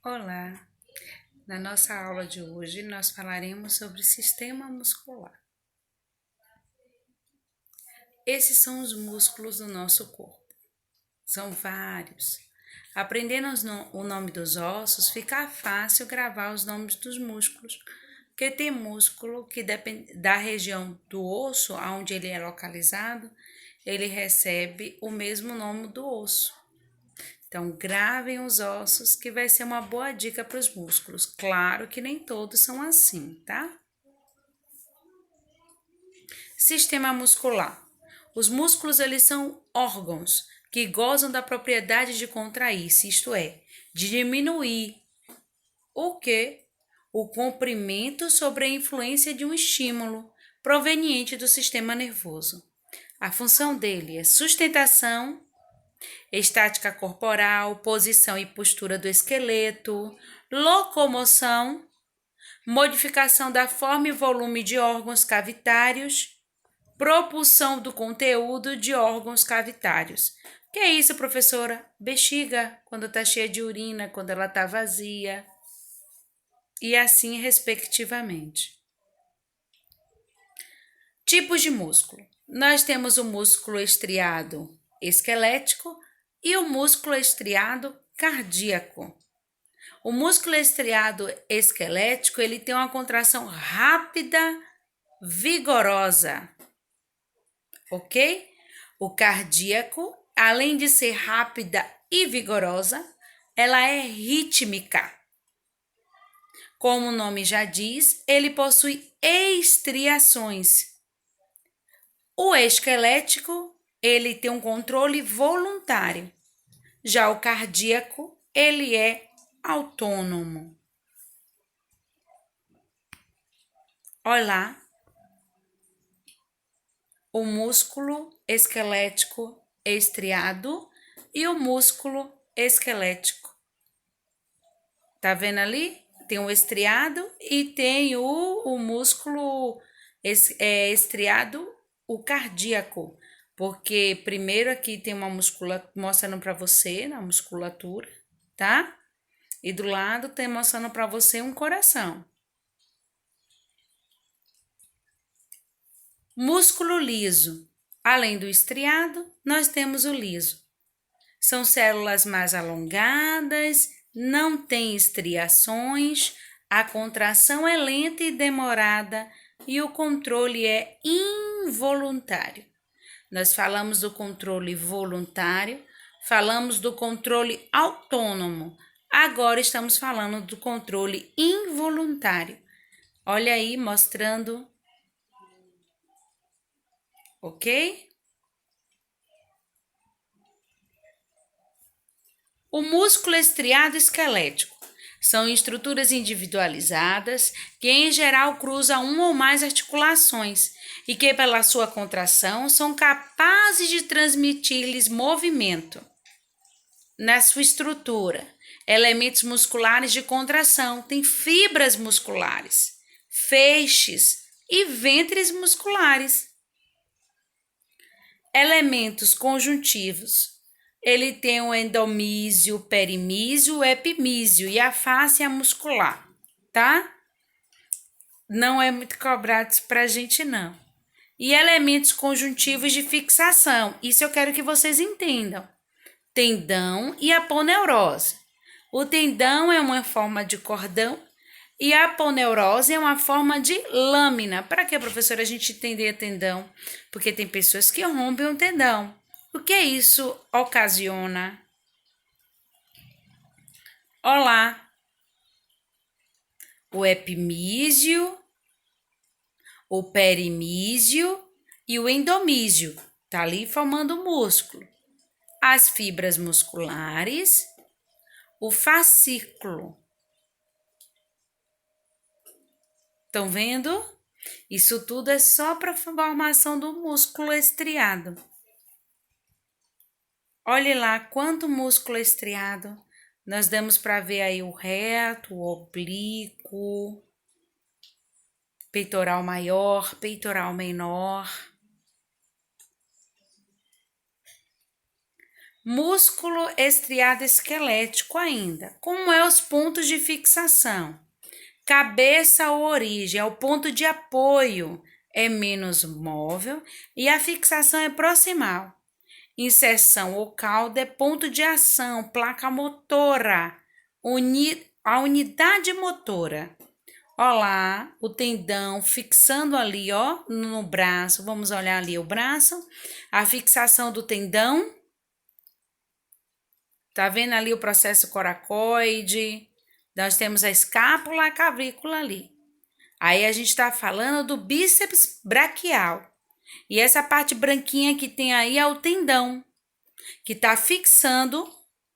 Olá! Na nossa aula de hoje, nós falaremos sobre sistema muscular. Esses são os músculos do nosso corpo. São vários. Aprendendo o nome dos ossos, fica fácil gravar os nomes dos músculos, porque tem músculo que depende da região do osso, onde ele é localizado, ele recebe o mesmo nome do osso. Então, gravem os ossos, que vai ser uma boa dica para os músculos. Claro que nem todos são assim, tá? Sistema muscular. Os músculos, eles são órgãos que gozam da propriedade de contrair-se, isto é, de diminuir o que? O comprimento sobre a influência de um estímulo proveniente do sistema nervoso. A função dele é sustentação, estática corporal, posição e postura do esqueleto, locomoção, modificação da forma e volume de órgãos cavitários, propulsão do conteúdo de órgãos cavitários. Que é isso, professora? Bexiga, quando está cheia de urina, quando ela está vazia, e assim respectivamente. Tipos de músculo. Nós temos o músculo estriado esquelético e o músculo estriado cardíaco. O músculo estriado esquelético, ele tem uma contração rápida, vigorosa, ok? O cardíaco, além de ser rápida e vigorosa, ela é rítmica. Como o nome já diz, ele possui estriações. O esquelético, ele tem um controle voluntário. Já o cardíaco, ele é autônomo. Olha lá, o músculo esquelético estriado e o músculo esquelético. Tá vendo ali? Tem o estriado e tem o músculo estriado, o cardíaco. Porque primeiro aqui tem uma musculatura mostrando para você na musculatura, tá? E do lado tem mostrando para você um coração. Músculo liso. Além do estriado, nós temos o liso. São células mais alongadas, não tem estriações, a contração é lenta e demorada e o controle é involuntário. Nós falamos do controle voluntário, falamos do controle autônomo. Agora estamos falando do controle involuntário. Olha aí, mostrando, ok? O músculo estriado esquelético são estruturas individualizadas que, em geral, cruzam uma ou mais articulações e que, pela sua contração, são capazes de transmitir-lhes movimento. Na sua estrutura, elementos musculares de contração, tem fibras musculares, feixes e ventres musculares. Elementos conjuntivos. Ele tem o endomísio, perimísio, epimísio e a face muscular, tá? Não é muito cobrado pra gente, não. E elementos conjuntivos de fixação. Isso eu quero que vocês entendam. Tendão e aponeurose. O tendão é uma forma de cordão e a aponeurose é uma forma de lâmina. Para que, professora, a gente entender tendão? Porque tem pessoas que rompem o tendão. O que isso ocasiona? Olá, o epimísio, o perimísio e o endomísio. Tá ali formando o músculo. As fibras musculares, o fascículo. Estão vendo? Isso tudo é só para a formação do músculo estriado. Olhe lá quanto músculo estriado. Nós damos para ver aí o reto, o oblíquo, peitoral maior, peitoral menor. Músculo estriado esquelético ainda. Como é os pontos de fixação? Cabeça ou origem é o ponto de apoio, é menos móvel e a fixação é proximal. Inserção ou cauda é ponto de ação, placa motora, a unidade motora. Ó lá, o tendão fixando ali, ó, no braço. Vamos olhar ali o braço, a fixação do tendão. Tá vendo ali o processo coracoide? Nós temos a escápula, a clavícula ali. Aí a gente está falando do bíceps braquial. E essa parte branquinha que tem aí é o tendão, que está fixando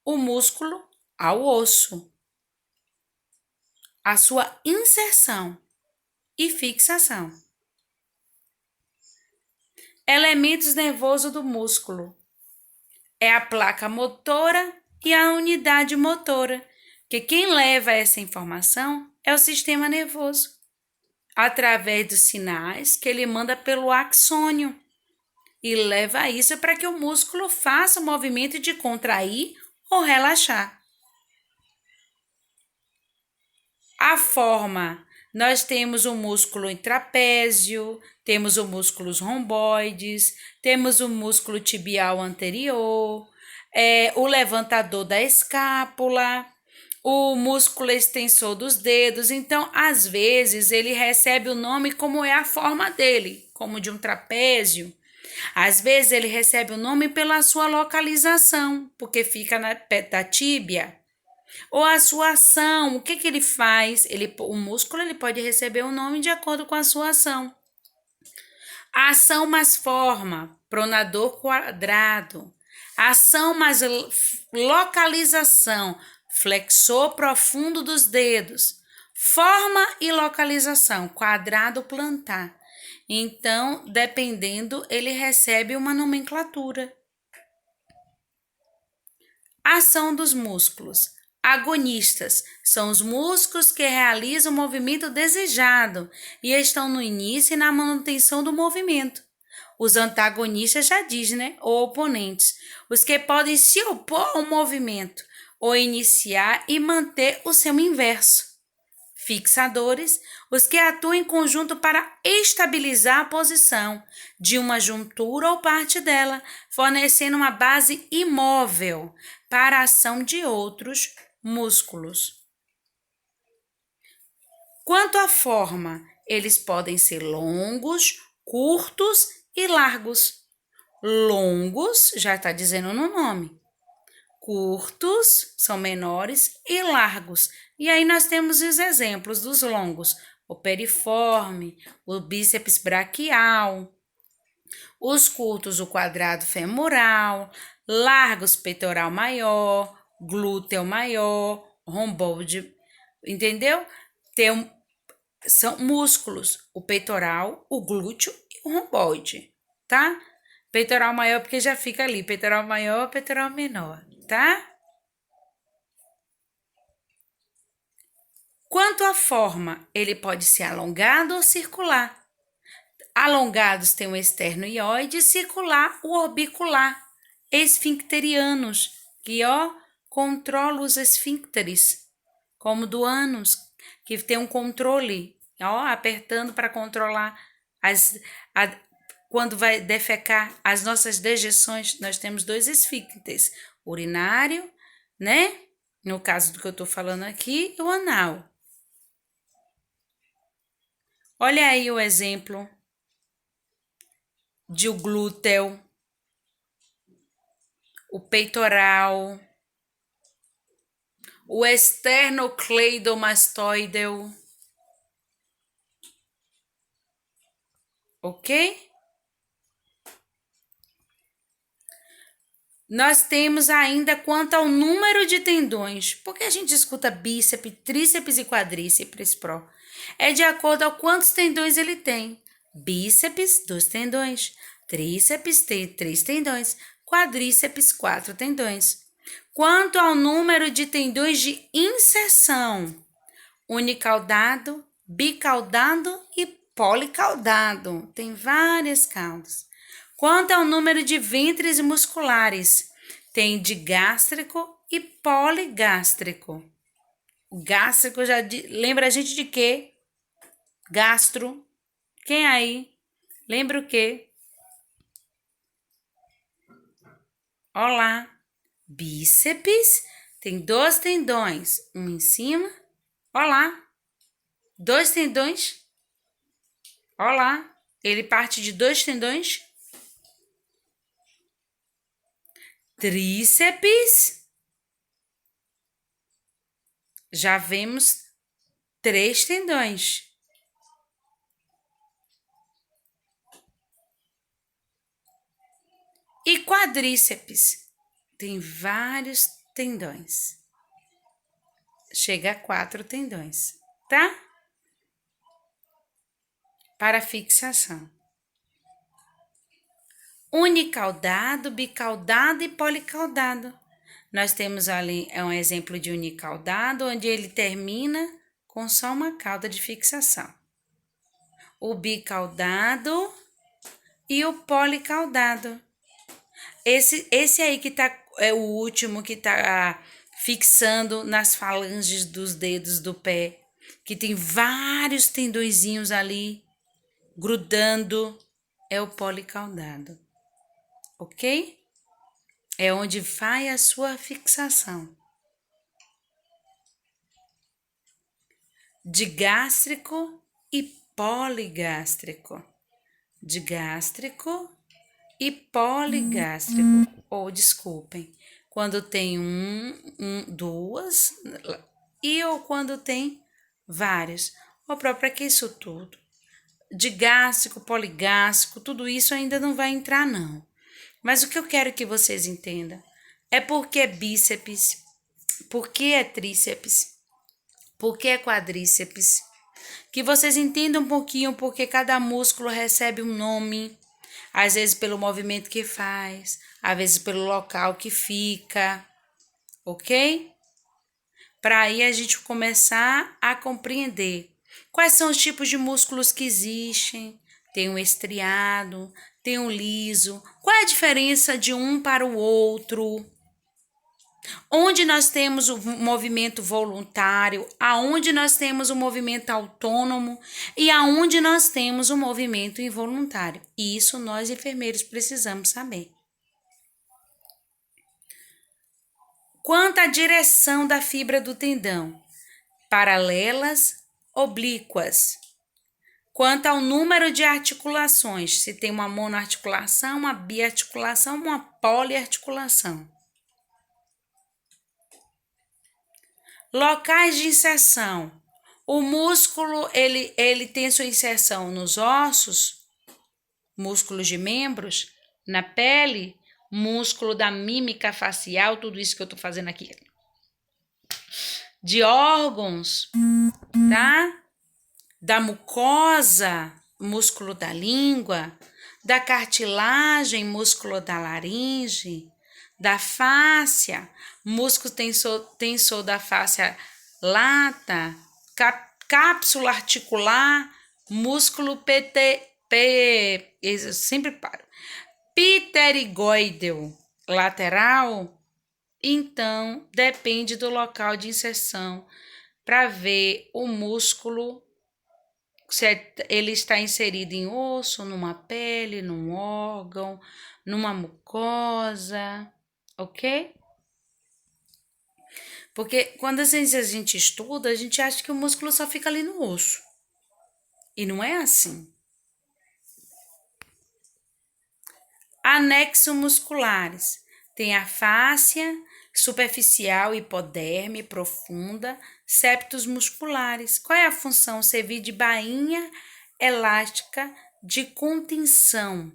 o músculo ao osso. A sua inserção e fixação. Elementos nervosos do músculo. É a placa motora e a unidade motora, que quem leva essa informação é o sistema nervoso, através dos sinais que ele manda pelo axônio e leva isso para que o músculo faça o movimento de contrair ou relaxar. A forma, nós temos o músculo trapézio, temos os músculos romboides, temos o músculo tibial anterior, o levantador da escápula, o músculo extensor dos dedos. Então, às vezes, ele recebe o nome como é a forma dele, como de um trapézio. Às vezes, ele recebe o nome pela sua localização, porque fica perto da tíbia. Ou a sua ação, o que ele faz? O músculo ele pode receber um nome de acordo com a sua ação. A ação mais forma, pronador quadrado. Ação mais localização, flexor profundo dos dedos. Forma e localização, quadrado plantar. Então, dependendo, ele recebe uma nomenclatura. Ação dos músculos. Agonistas são os músculos que realizam o movimento desejado e estão no início e na manutenção do movimento. Os antagonistas já diz, né? Ou oponentes, os que podem se opor ao movimento ou iniciar e manter o seu inverso. Fixadores, os que atuam em conjunto para estabilizar a posição de uma juntura ou parte dela, fornecendo uma base imóvel para a ação de outros músculos. Quanto à forma, eles podem ser longos, curtos e largos. Longos, já está dizendo no nome. Curtos, são menores, e largos. E aí nós temos os exemplos dos longos. O periforme, o bíceps braquial. Os curtos, o quadrado femoral. Largos, peitoral maior, glúteo maior, romboide, entendeu? São músculos, o peitoral, o glúteo e o romboide, tá? Peitoral maior porque já fica ali, peitoral maior, peitoral menor, tá? Quanto à forma, ele pode ser alongado ou circular. Alongados tem o esternoiode, circular o orbicular, esfincterianos, que controla os esfíncteres, como do ânus, que tem um controle, apertando para controlar quando vai defecar as nossas dejeções. Nós temos 2 esfíncteres, urinário, né? No caso do que eu estou falando aqui, e o anal. Olha aí o exemplo de o glúteo, o peitoral, o esternocleidomastoideo, ok? Nós temos ainda quanto ao número de tendões, porque a gente escuta bíceps, tríceps e quadríceps pro. É de acordo a quantos tendões ele tem. Bíceps, 2 tendões. Tríceps tem 3 tendões. Quadríceps, 4 tendões. Quanto ao número de tendões de inserção, unicaudado, bicaudado e policaudado. Tem várias caudas. Quanto ao número de ventres musculares, Tem digástrico e poligástrico. O gástrico lembra a gente de quê? Gastro. Quem aí? Lembra o quê? Olá. Bíceps tem 2 tendões, um em cima. Olá. 2 tendões. Olá. Ele parte de 2 tendões. Tríceps. Já vemos 3 tendões. E quadríceps tem vários tendões. Chega a 4 tendões, tá? Para fixação. Unicaudado, bicaudado e policaudado. Nós temos ali um exemplo de unicaudado, onde ele termina com só uma cauda de fixação. O bicaudado e o policaudado. Esse aí que é o último que tá fixando nas falanges dos dedos do pé, que tem vários tendõezinhos ali grudando, é o policaudado, ok? É onde vai a sua fixação. Digástrico e poligástrico. Digástrico e poligástrico. Ou, desculpem, quando tem duas, ou quando tem vários. Ou para que isso tudo? Digástrico, poligástrico, tudo isso ainda não vai entrar, não. Mas o que eu quero que vocês entendam é por que é bíceps, por que é tríceps, por que é quadríceps. Que vocês entendam um pouquinho porque cada músculo recebe um nome, às vezes pelo movimento que faz, às vezes pelo local que fica, ok? Para aí a gente começar a compreender quais são os tipos de músculos que existem. Tem um estriado, tem um liso. Qual é a diferença de um para o outro? Onde nós temos o movimento voluntário, aonde nós temos o movimento autônomo e aonde nós temos o movimento involuntário. E isso nós enfermeiros precisamos saber. Quanto à direção da fibra do tendão, paralelas, oblíquas. Quanto ao número de articulações, se tem uma monoarticulação, uma biarticulação, uma poliarticulação. Locais de inserção. O músculo, ele tem sua inserção nos ossos, músculos de membros, na pele, músculo da mímica facial, tudo isso que eu estou fazendo aqui. De órgãos, tá? Da mucosa, músculo da língua, da cartilagem, músculo da laringe, da fáscia, músculo tensor da fáscia lata, cápsula articular, músculo eu sempre paro, pterigoideo lateral. Então, depende do local de inserção para ver o músculo, se ele está inserido em osso, numa pele, num órgão, numa mucosa, ok? Porque quando a gente estuda, a gente acha que o músculo só fica ali no osso. E não é assim. Anexos musculares. Tem a fáscia superficial, hipoderme, profunda, septos musculares. Qual é a função? Servir de bainha elástica de contenção.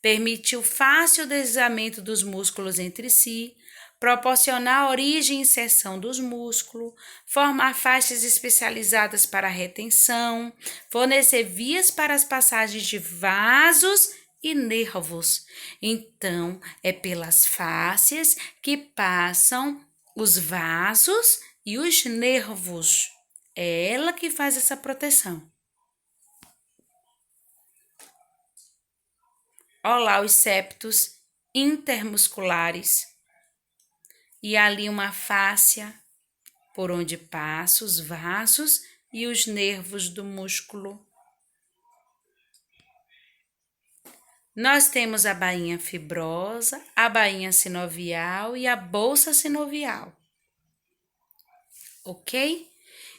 Permitir o fácil deslizamento dos músculos entre si, proporcionar origem e inserção dos músculos, formar faixas especializadas para a retenção, fornecer vias para as passagens de vasos e nervos. Então, é pelas fáscias que passam os vasos e os nervos. É ela que faz essa proteção. Olha lá os septos intermusculares. e ali uma fáscia por onde passam os vasos e os nervos do músculo. Nós temos a bainha fibrosa, a bainha sinovial e a bolsa sinovial. Ok?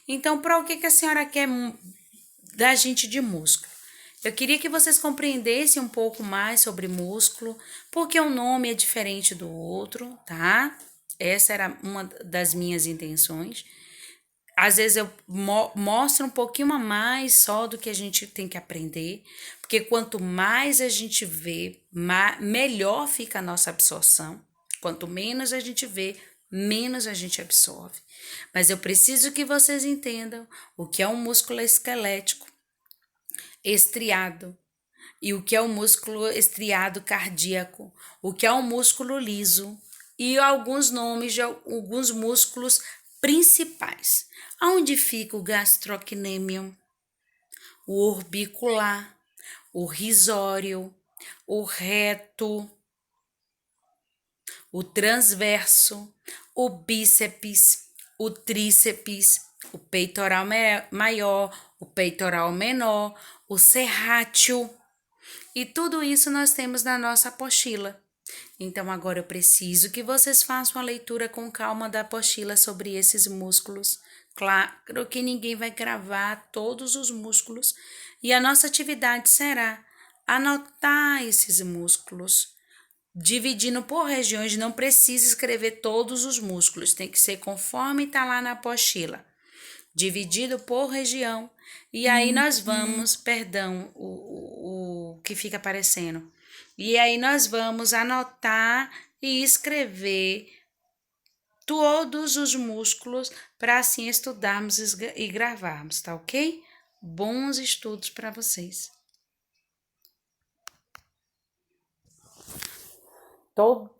Então, para o que a senhora quer da gente de músculo? Eu queria que vocês compreendessem um pouco mais sobre músculo, porque um nome é diferente do outro, tá? Essa era uma das minhas intenções. Às vezes eu mostro um pouquinho a mais só do que a gente tem que aprender, porque quanto mais a gente vê, melhor fica a nossa absorção. Quanto menos a gente vê, menos a gente absorve. Mas eu preciso que vocês entendam o que é um músculo esquelético estriado e o que é um músculo estriado cardíaco, o que é um músculo liso e alguns nomes de alguns músculos principais. Aonde fica o gastrocnêmio, o orbicular, o risório, o reto, o transverso, o bíceps, o tríceps, o peitoral maior, o peitoral menor, o serrátil. E tudo isso nós temos na nossa apostila. Então, agora eu preciso que vocês façam a leitura com calma da apostila sobre esses músculos. Claro que ninguém vai gravar todos os músculos e a nossa atividade será anotar esses músculos, dividindo por regiões. Não precisa escrever todos os músculos, tem que ser conforme está lá na apostila, dividido por região. E aí nós vamos, perdão, o que fica aparecendo. E aí nós vamos anotar e escrever todos os músculos para assim estudarmos e gravarmos, tá ok? Bons estudos para vocês. Todo